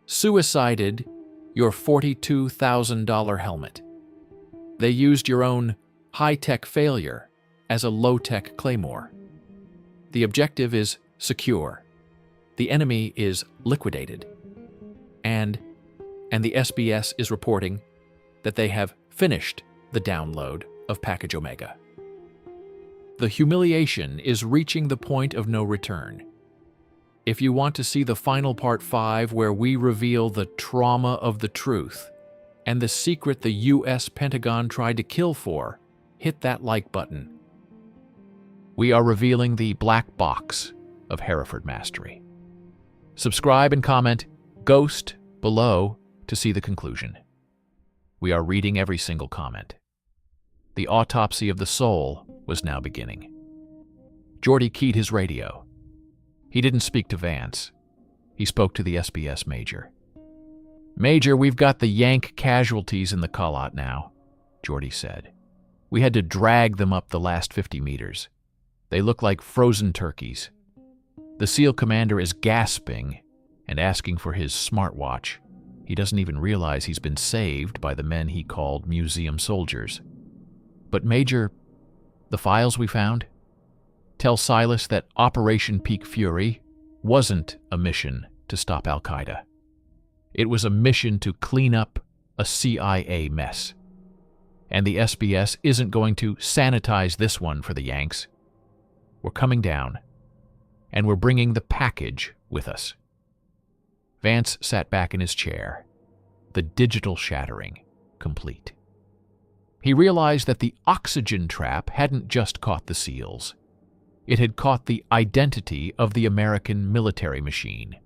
suicided your $42,000 helmet. They used your own high-tech failure as a low-tech claymore. The objective is secure. The enemy is liquidated. And the SBS is reporting that they have finished the download of Package Omega. The humiliation is reaching the point of no return. If you want to see the final Part 5 where we reveal the trauma of the truth and the secret the U.S. Pentagon tried to kill for, hit that like button. We are revealing the black box of Hereford Mastery. Subscribe and comment "Ghost" below to see the conclusion. We are reading every single comment. The autopsy of the soul was now beginning. Geordie keyed his radio. He didn't speak to Vance. He spoke to the SBS Major. "Major, we've got the Yank casualties in the Qalat now," Geordie said. "We had to drag them up the last 50 meters. They look like frozen turkeys. The SEAL commander is gasping and asking for his smartwatch. He doesn't even realize he's been saved by the men he called museum soldiers. But Major, the files we found tell Silas that Operation Peak Fury wasn't a mission to stop Al-Qaeda. It was a mission to clean up a CIA mess. And the SBS isn't going to sanitize this one for the Yanks. We're coming down, and we're bringing the package with us." Vance sat back in his chair, the digital shattering complete. He realized that the oxygen trap hadn't just caught the SEALs. It had caught the identity of the American military machine.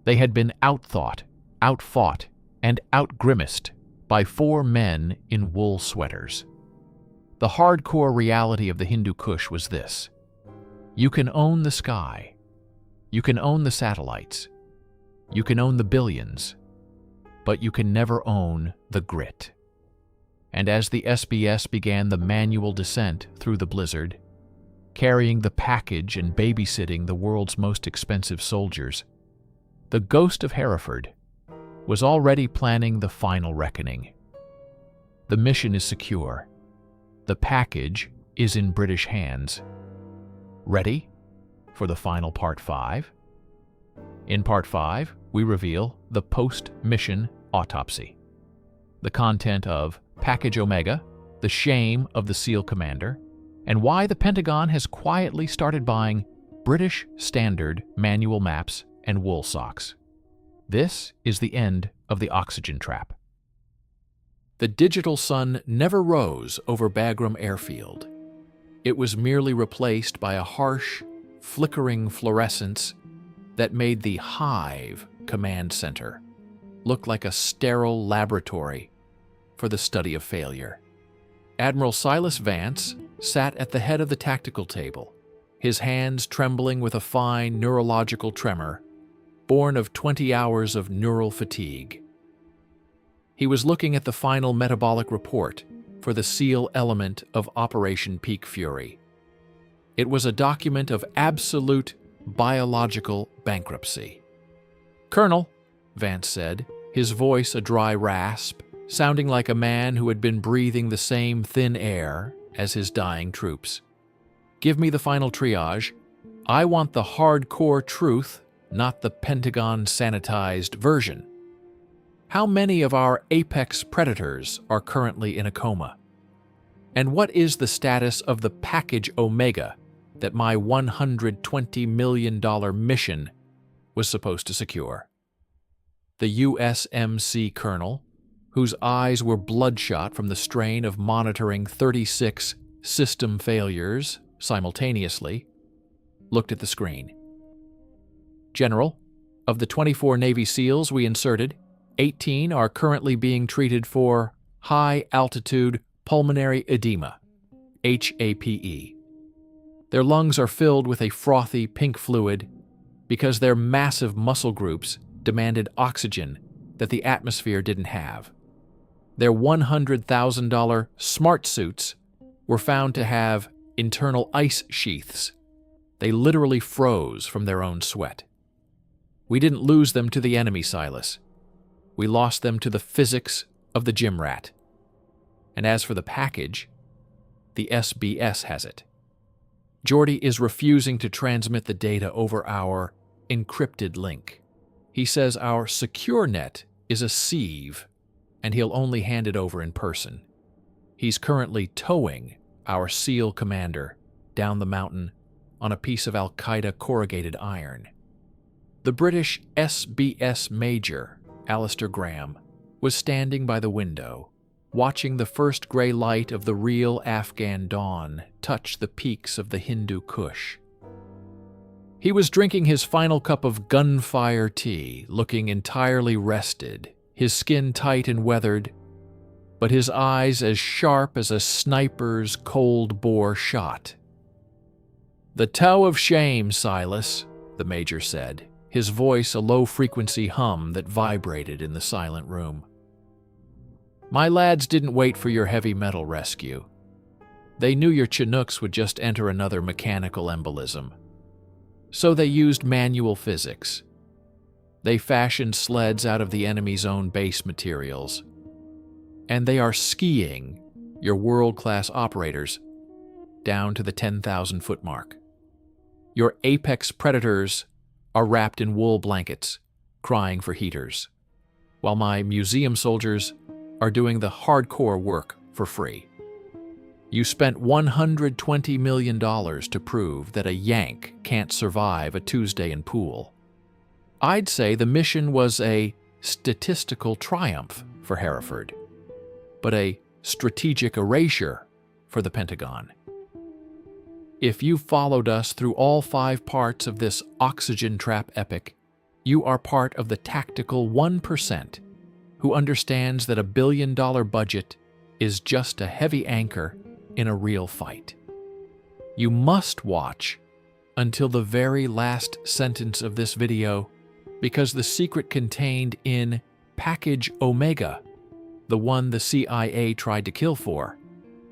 They had been outthought, outfought, and outgrimaced by 4 men in wool sweaters. The hardcore reality of the Hindu Kush was this: you can own the sky, you can own the satellites, you can own the billions, but you can never own the grit. And as the SBS began the manual descent through the blizzard, carrying the package and babysitting the world's most expensive soldiers, the ghost of Hereford was already planning the final reckoning. The mission is secure. The package is in British hands. Ready for the final Part 5? In Part 5, we reveal the post-mission autopsy, the content of Package Omega, the shame of the SEAL commander, and why the Pentagon has quietly started buying British standard manual maps and wool socks. This is the end of the oxygen trap. The digital sun never rose over Bagram Airfield. It was merely replaced by a harsh, flickering fluorescence that made the Hive command center look like a sterile laboratory for the study of failure. Admiral Silas Vance sat at the head of the tactical table, his hands trembling with a fine neurological tremor, born of 20 hours of neural fatigue. He was looking at the final metabolic report for the SEAL element of Operation Peak Fury. It was a document of absolute biological bankruptcy. "Colonel," Vance said, his voice a dry rasp, sounding like a man who had been breathing the same thin air as his dying troops. "Give me the final triage. I want the hardcore truth, not the Pentagon-sanitized version. How many of our apex predators are currently in a coma? And what is the status of the Package Omega that my $120 million mission was supposed to secure?" The USMC colonel, whose eyes were bloodshot from the strain of monitoring 36 system failures simultaneously, looked at the screen. "General, of the 24 Navy SEALs we inserted, 18 are currently being treated for high-altitude pulmonary edema, HAPE. Their lungs are filled with a frothy pink fluid because their massive muscle groups demanded oxygen that the atmosphere didn't have. Their $100,000 smart suits were found to have internal ice sheaths. They literally froze from their own sweat. We didn't lose them to the enemy, Silas. We lost them to the physics of the gym rat. And as for the package, the SBS has it. Geordie is refusing to transmit the data over our encrypted link. He says our secure net is a sieve, and he'll only hand it over in person. He's currently towing our SEAL commander down the mountain on a piece of Al-Qaeda corrugated iron. The British SBS Major, Alistair Graham, was standing by the window, watching the first gray light of the real Afghan dawn touch the peaks of the Hindu Kush. He was drinking his final cup of gunfire tea, looking entirely rested, his skin tight and weathered, but his eyes as sharp as a sniper's cold-bore shot. "The toe of shame, Silas," the Major said, his voice a low-frequency hum that vibrated in the silent room. "My lads didn't wait for your heavy metal rescue. They knew your Chinooks would just enter another mechanical embolism. So they used manual physics. They fashioned sleds out of the enemy's own base materials. And they are skiing your world-class operators down to the 10,000-foot mark. Your apex predators are wrapped in wool blankets, crying for heaters, while my museum soldiers are doing the hardcore work for free. You spent $120 million to prove that a Yank can't survive a Tuesday in pool. I'd say the mission was a statistical triumph for Hereford, but a strategic erasure for the Pentagon. If you followed us through all 5 parts of this oxygen trap epic, you are part of the tactical 1% who understands that a $1 billion budget is just a heavy anchor in a real fight. You must watch until the very last sentence of this video because the secret contained in Package Omega, the one the CIA tried to kill for,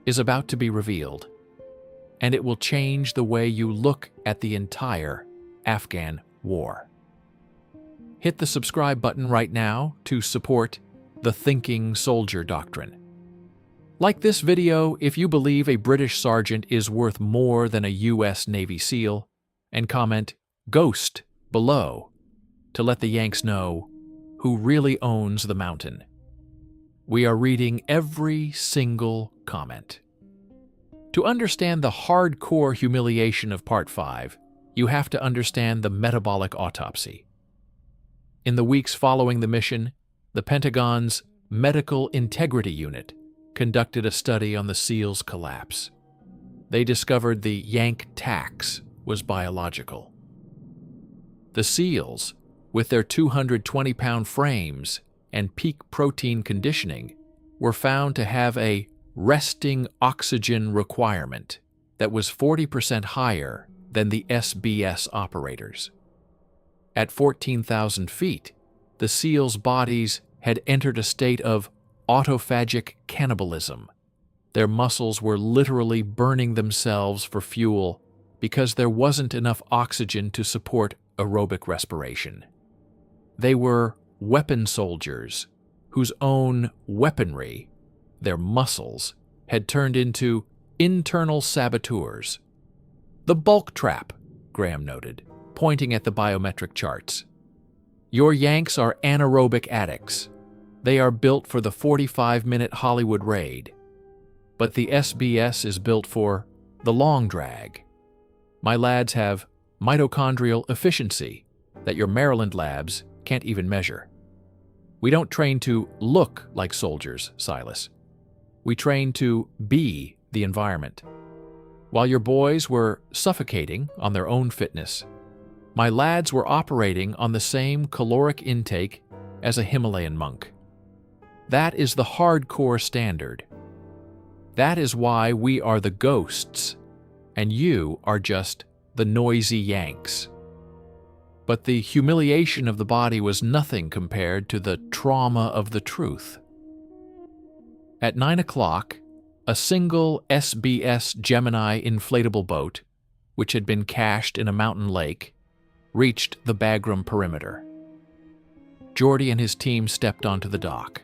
is about to be revealed, and it will change the way you look at the entire Afghan war. Hit the subscribe button right now to support the Thinking Soldier Doctrine. Like this video if you believe a British sergeant is worth more than a US Navy SEAL, and comment "Ghost" below to let the Yanks know who really owns the mountain. We are reading every single comment. To understand the hardcore humiliation of Part 5, you have to understand the metabolic autopsy. In the weeks following the mission, the Pentagon's Medical Integrity Unit conducted a study on the SEALs' collapse. They discovered the Yank Tax was biological. The SEALs, with their 220-pound frames and peak protein conditioning, were found to have a resting oxygen requirement that was 40% higher than the SBS operators. At 14,000 feet, the SEALs' bodies had entered a state of autophagic cannibalism. Their muscles were literally burning themselves for fuel because there wasn't enough oxygen to support aerobic respiration. They were weapon soldiers whose own weaponry, their muscles, had turned into internal saboteurs. The bulk trap, Graham noted, pointing at the biometric charts. Your Yanks are anaerobic addicts. They are built for the 45-minute Hollywood raid. But the SBS is built for the long drag. My lads have mitochondrial efficiency that your Maryland labs can't even measure. We don't train to look like soldiers, Silas. We train to be the environment. While your boys were suffocating on their own fitness, my lads were operating on the same caloric intake as a Himalayan monk. That is the hardcore standard. That is why we are the ghosts, and you are just the noisy Yanks. But the humiliation of the body was nothing compared to the trauma of the truth. At 9 o'clock, a single SBS Gemini inflatable boat, which had been cached in a mountain lake, reached the Bagram perimeter. Geordie and his team stepped onto the dock.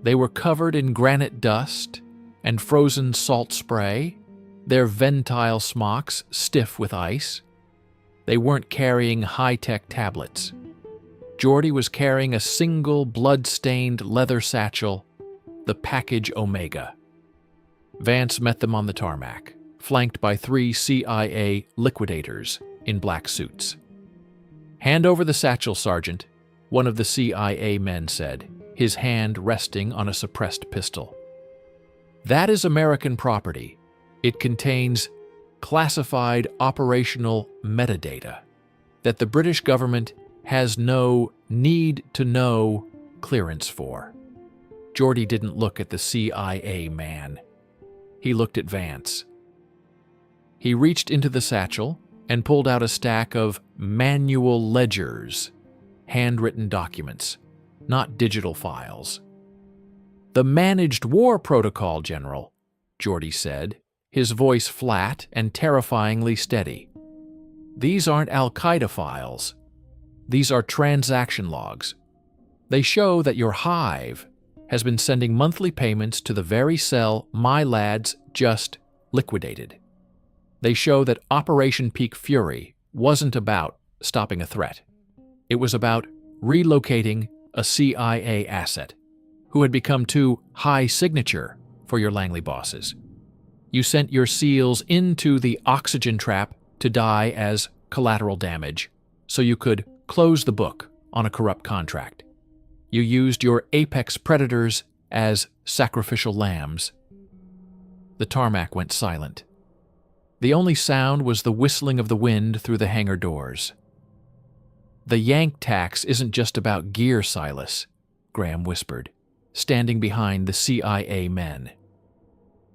They were covered in granite dust and frozen salt spray, their Ventile smocks stiff with ice. They weren't carrying high-tech tablets. Geordie was carrying a single blood-stained leather satchel, the Package Omega. Vance met them on the tarmac, flanked by 3 CIA liquidators in black suits. "Hand over the satchel, Sergeant," one of the CIA men said, his hand resting on a suppressed pistol. "That is American property. It contains classified operational metadata that the British government has no need-to-know clearance for." Geordie didn't look at the CIA man. He looked at Vance. He reached into the satchel and pulled out a stack of manual ledgers, handwritten documents, not digital files. "The Managed War Protocol, General," Geordie said, his voice flat and terrifyingly steady. "These aren't Al-Qaeda files. These are transaction logs. They show that your hive has been sending monthly payments to the very cell my lads just liquidated. They show that Operation Peak Fury wasn't about stopping a threat. It was about relocating a CIA asset who had become too high signature for your Langley bosses. You sent your SEALs into the oxygen trap to die as collateral damage so you could close the book on a corrupt contract. You used your apex predators as sacrificial lambs." The tarmac went silent. The only sound was the whistling of the wind through the hangar doors. "The Yank Tax isn't just about gear, Silas," Graham whispered, standing behind the CIA men.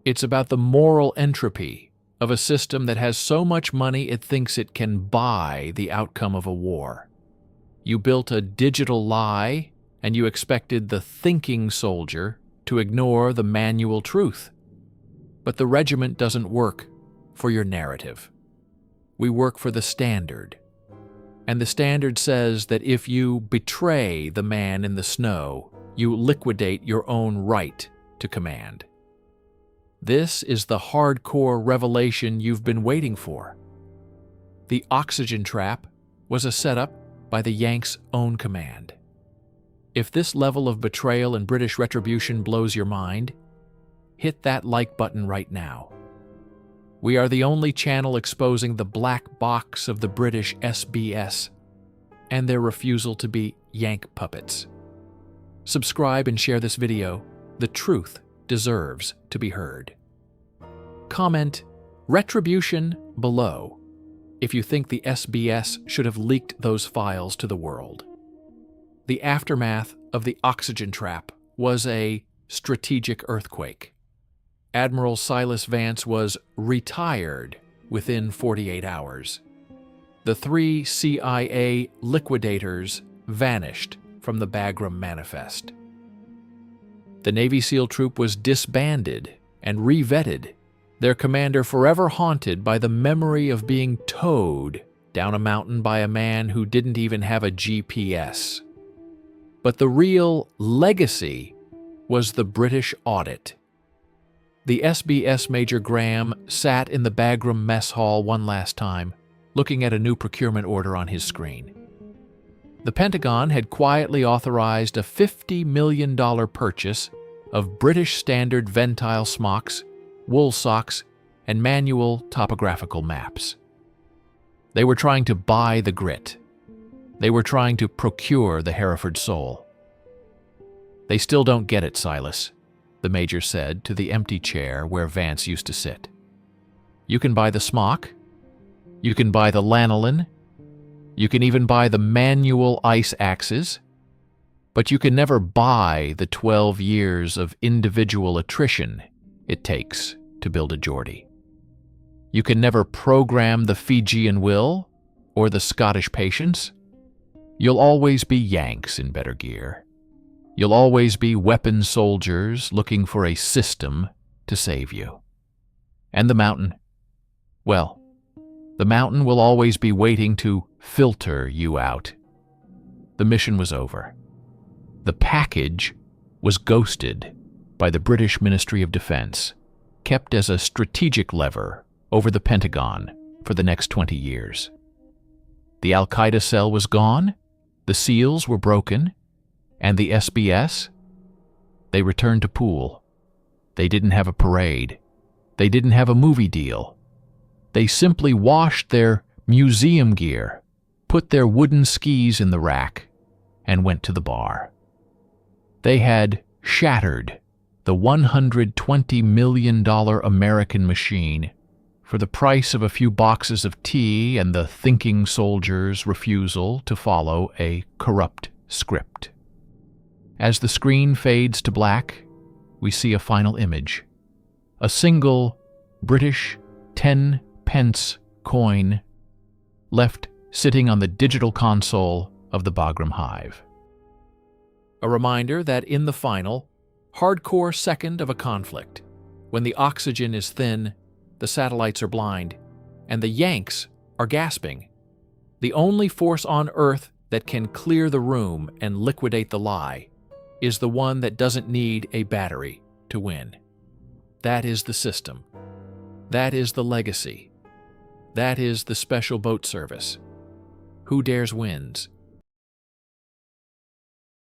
"It's about the moral entropy of a system that has so much money it thinks it can buy the outcome of a war. You built a digital lie, and you expected the thinking soldier to ignore the manual truth. But the regiment doesn't work for your narrative. We work for the standard. And the standard says that if you betray the man in the snow, you liquidate your own right to command. This is the hardcore revelation you've been waiting for. The oxygen trap was a setup by the Yanks' own command. If this level of betrayal and British retribution blows your mind, hit that like button right now. We are the only channel exposing the black box of the British SBS and their refusal to be Yank puppets. Subscribe and share this video. The truth deserves to be heard. Comment "Retribution" below if you think the SBS should have leaked those files to the world. The aftermath of the oxygen trap was a strategic earthquake. Admiral Silas Vance was retired within 48 hours. The 3 CIA liquidators vanished from the Bagram Manifest. The Navy SEAL troop was disbanded and revetted, their commander forever haunted by the memory of being towed down a mountain by a man who didn't even have a GPS. But the real legacy was the British audit. The SBS Major Graham sat in the Bagram mess hall one last time, looking at a new procurement order on his screen. The Pentagon had quietly authorized a $50 million purchase of British standard Ventile smocks, wool socks, and manual topographical maps. They were trying to buy the grit. They were trying to procure the Hereford soul. "They still don't get it, Silas," the Major said to the empty chair where Vance used to sit. "You can buy the smock, you can buy the lanolin, you can even buy the manual ice axes, but you can never buy the 12 years of individual attrition it takes to build a Geordie. You can never program the Fijian will or the Scottish patience. You'll always be Yanks in better gear. You'll always be weapon soldiers looking for a system to save you. And the mountain? Well, the mountain will always be waiting to filter you out." The mission was over. The package was ghosted by the British Ministry of Defense, kept as a strategic lever over the Pentagon for the next 20 years. The Al-Qaeda cell was gone, the seals were broken, and the SBS? They returned to pool. They didn't have a parade. They didn't have a movie deal. They simply washed their museum gear, put their wooden skis in the rack, and went to the bar. They had shattered the $120 million American machine for the price of a few boxes of tea and the thinking soldiers' refusal to follow a corrupt script. As the screen fades to black, we see a final image. A single British 10-pence coin left sitting on the digital console of the Bagram Hive. A reminder that in the final, hardcore second of a conflict, when the oxygen is thin, the satellites are blind, and the Yanks are gasping, the only force on Earth that can clear the room and liquidate the lie is the one that doesn't need a battery to win. That is the system. That is the legacy. That is the special boat service. Who dares wins.